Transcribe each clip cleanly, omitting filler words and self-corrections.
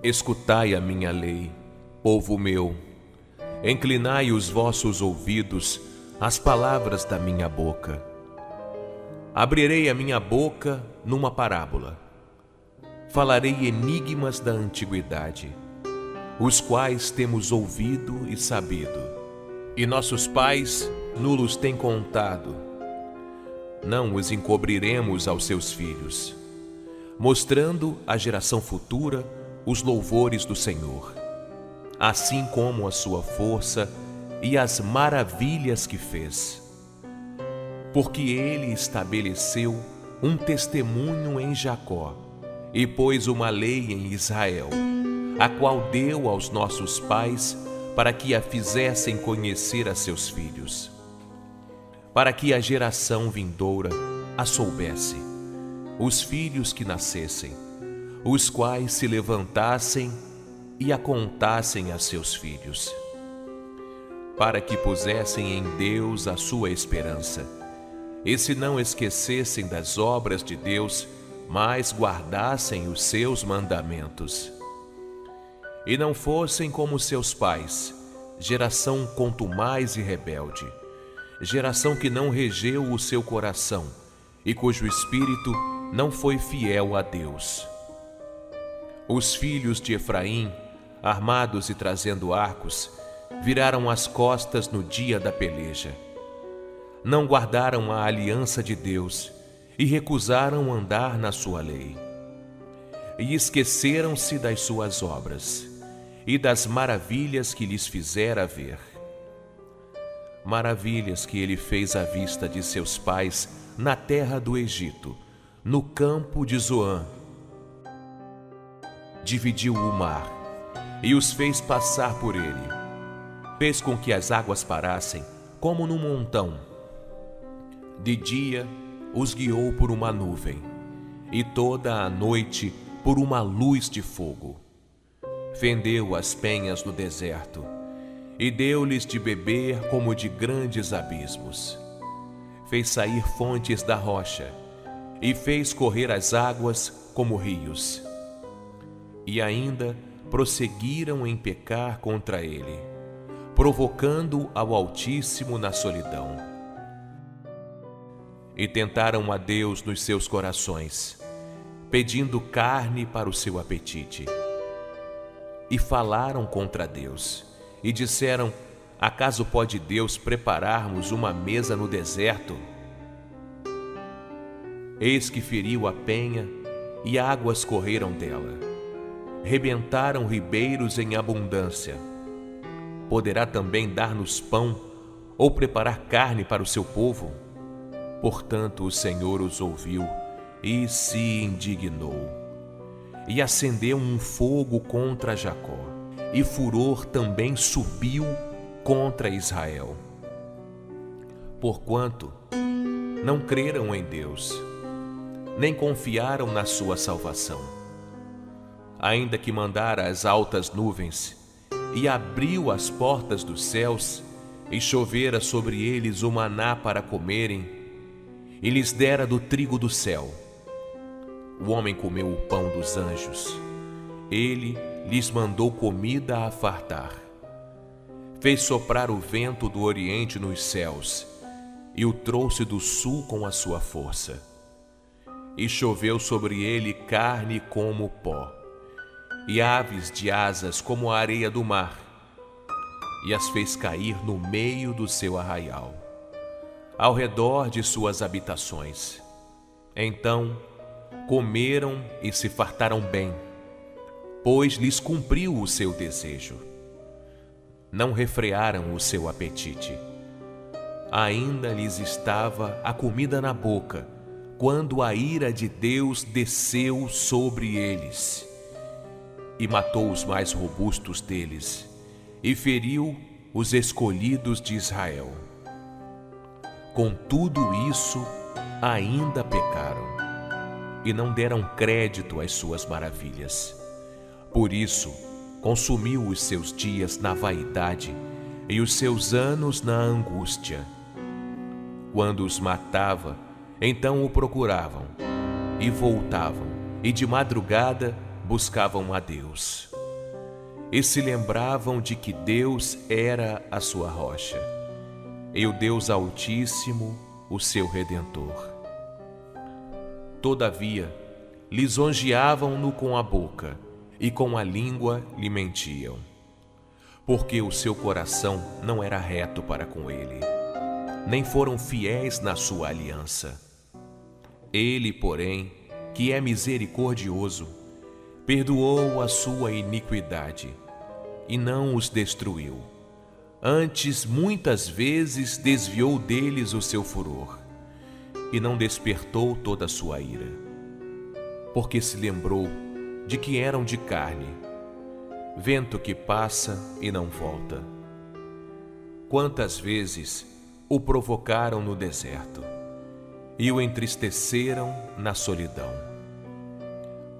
Escutai a minha lei, povo meu, inclinai os vossos ouvidos às palavras da minha boca. Abrirei a minha boca numa parábola. Falarei enigmas da antiguidade, os quais temos ouvido e sabido, e nossos pais nulos têm contado. Não os encobriremos aos seus filhos, mostrando à geração futura os louvores do Senhor, assim como a sua força e as maravilhas que fez. Porque ele estabeleceu um testemunho em Jacó e pôs uma lei em Israel, a qual deu aos nossos pais para que a fizessem conhecer a seus filhos, para que a geração vindoura a soubesse, os filhos que nascessem, os quais se levantassem e a contassem a seus filhos, para que pusessem em Deus a sua esperança, e se não esquecessem das obras de Deus, mas guardassem os seus mandamentos. E não fossem como seus pais, geração contumaz e rebelde, geração que não regeu o seu coração e cujo espírito não foi fiel a Deus. Os filhos de Efraim, armados e trazendo arcos, viraram as costas no dia da peleja. Não guardaram a aliança de Deus e recusaram andar na sua lei. E esqueceram-se das suas obras e das maravilhas que lhes fizera ver. Maravilhas que ele fez à vista de seus pais na terra do Egito, no campo de Zoã. Dividiu o mar e os fez passar por ele. Fez com que as águas parassem como num montão. De dia os guiou por uma nuvem, e toda a noite por uma luz de fogo. Fendeu as penhas no deserto, e deu-lhes de beber como de grandes abismos. Fez sair fontes da rocha, e fez correr as águas como rios. E ainda prosseguiram em pecar contra ele, provocando ao Altíssimo na solidão. E tentaram a Deus nos seus corações, pedindo carne para o seu apetite. E falaram contra Deus, e disseram: acaso pode Deus preparar-nos uma mesa no deserto? Eis que feriu a penha, e águas correram dela. Rebentaram ribeiros em abundância. Poderá também dar-nos pão, ou preparar carne para o seu povo? Portanto, o Senhor os ouviu e se indignou, e acendeu um fogo contra Jacó, e furor também subiu contra Israel. Porquanto não creram em Deus, nem confiaram na sua salvação. Ainda que mandara as altas nuvens, e abriu as portas dos céus, e chovera sobre eles o maná para comerem, e lhes dera do trigo do céu. O homem comeu o pão dos anjos. Ele lhes mandou comida a fartar. Fez soprar o vento do oriente nos céus, e o trouxe do sul com a sua força. E choveu sobre ele carne como pó, e aves de asas como a areia do mar, e as fez cair no meio do seu arraial, ao redor de suas habitações. Então comeram e se fartaram bem, pois lhes cumpriu o seu desejo. Não refrearam o seu apetite. Ainda lhes estava a comida na boca, quando a ira de Deus desceu sobre eles, e matou os mais robustos deles, e feriu os escolhidos de Israel. Com tudo isso, ainda pecaram, e não deram crédito às suas maravilhas. Por isso, consumiu os seus dias na vaidade e os seus anos na angústia. Quando os matava, então o procuravam, e voltavam, e de madrugada buscavam a Deus. e se lembravam de que Deus era a sua rocha, e o Deus Altíssimo, o seu Redentor. Todavia, lisonjeavam-no com a boca, e com a língua lhe mentiam, porque o seu coração não era reto para com ele, nem foram fiéis na sua aliança. Ele, porém, que é misericordioso, perdoou a sua iniquidade, e não os destruiu. Antes, muitas vezes, desviou deles o seu furor, e não despertou toda a sua ira, porque se lembrou de que eram de carne, vento que passa e não volta. Quantas vezes o provocaram no deserto, e o entristeceram na solidão.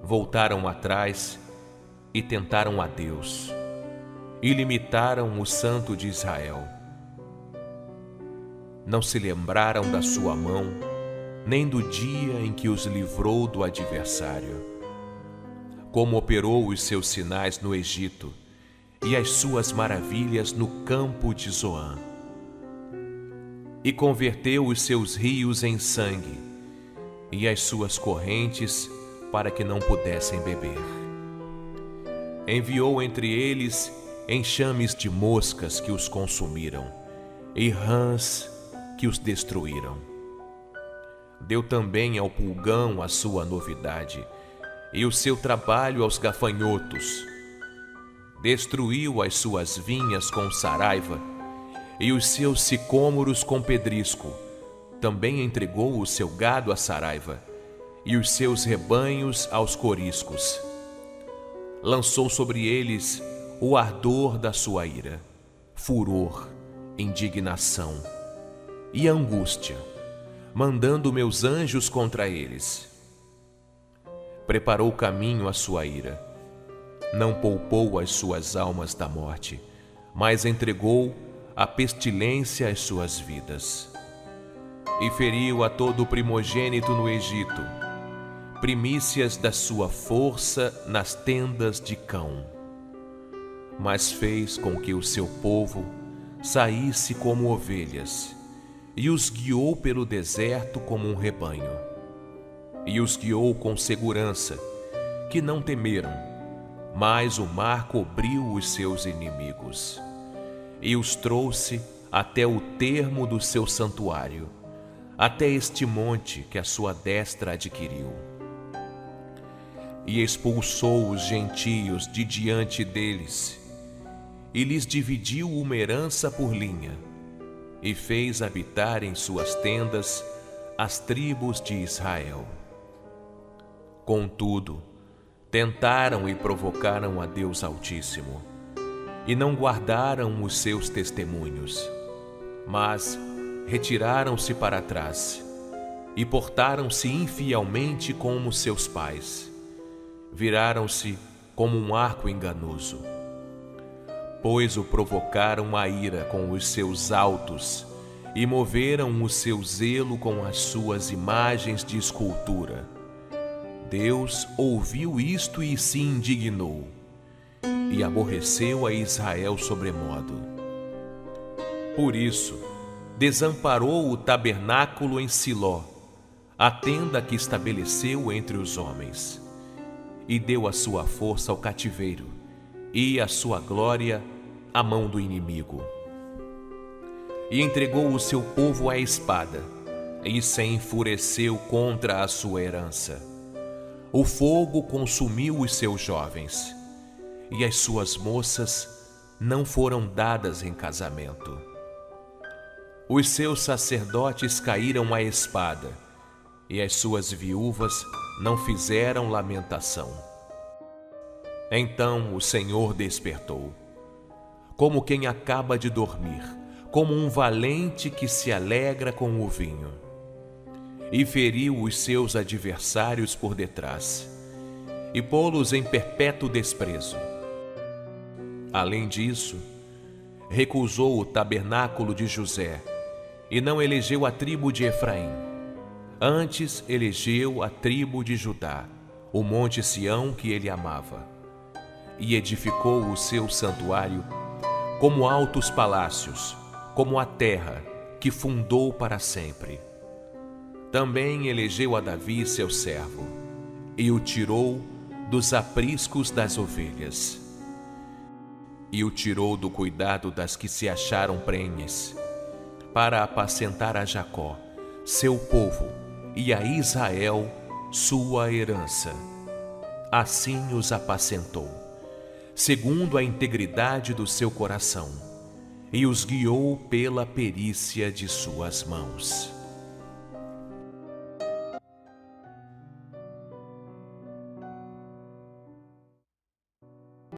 Voltaram atrás e tentaram a Deus, e limitaram o Santo de Israel. Não se lembraram da sua mão, nem do dia em que os livrou do adversário, como operou os seus sinais no Egito e as suas maravilhas no campo de Zoã, e converteu os seus rios em sangue e as suas correntes para que não pudessem beber. Enviou entre eles enxames de moscas que os consumiram e rãs que os destruíram. Deu também ao pulgão a sua novidade e o seu trabalho aos gafanhotos. Destruiu as suas vinhas com saraiva e os seus sicômoros com pedrisco. Também entregou o seu gado à saraiva e os seus rebanhos aos coriscos. Lançou sobre eles o ardor da sua ira, furor, indignação e angústia, mandando meus anjos contra eles. Preparou caminho à sua ira, não poupou as suas almas da morte, mas entregou à pestilência as suas vidas. E feriu a todo o primogênito no Egito, primícias da sua força nas tendas de Cão. Mas fez com que o seu povo saísse como ovelhas, e os guiou pelo deserto como um rebanho. E os guiou com segurança, que não temeram, mas o mar cobriu os seus inimigos. E os trouxe até o termo do seu santuário, até este monte que a sua destra adquiriu. E expulsou os gentios de diante deles, e lhes dividiu uma herança por linha, e fez habitar em suas tendas as tribos de Israel. Contudo, tentaram e provocaram a Deus Altíssimo, e não guardaram os seus testemunhos, mas retiraram-se para trás, e portaram-se infielmente como seus pais. Viraram-se como um arco enganoso, pois o provocaram a ira com os seus altos e moveram o seu zelo com as suas imagens de escultura. Deus ouviu isto e se indignou, e aborreceu a Israel sobremodo. Por isso, desamparou o tabernáculo em Siló, a tenda que estabeleceu entre os homens, e deu a sua força ao cativeiro, e a sua glória à mão do inimigo. E entregou o seu povo à espada, e se enfureceu contra a sua herança. O fogo consumiu os seus jovens, e as suas moças não foram dadas em casamento. Os seus sacerdotes caíram à espada, e as suas viúvas não fizeram lamentação. Então o Senhor despertou, como quem acaba de dormir, como um valente que se alegra com o vinho, e feriu os seus adversários por detrás, e pô-los em perpétuo desprezo. Além disso, recusou o tabernáculo de José, e não elegeu a tribo de Efraim. Antes elegeu a tribo de Judá, o monte Sião que ele amava. e edificou o seu santuário como altos palácios, como a terra que fundou para sempre. Também elegeu a Davi seu servo, e o tirou dos apriscos das ovelhas, e o tirou do cuidado das que se acharam prenhes, para apacentar a Jacó, seu povo, e a Israel, sua herança. Assim os apacentou, segundo a integridade do seu coração, e os guiou pela perícia de suas mãos.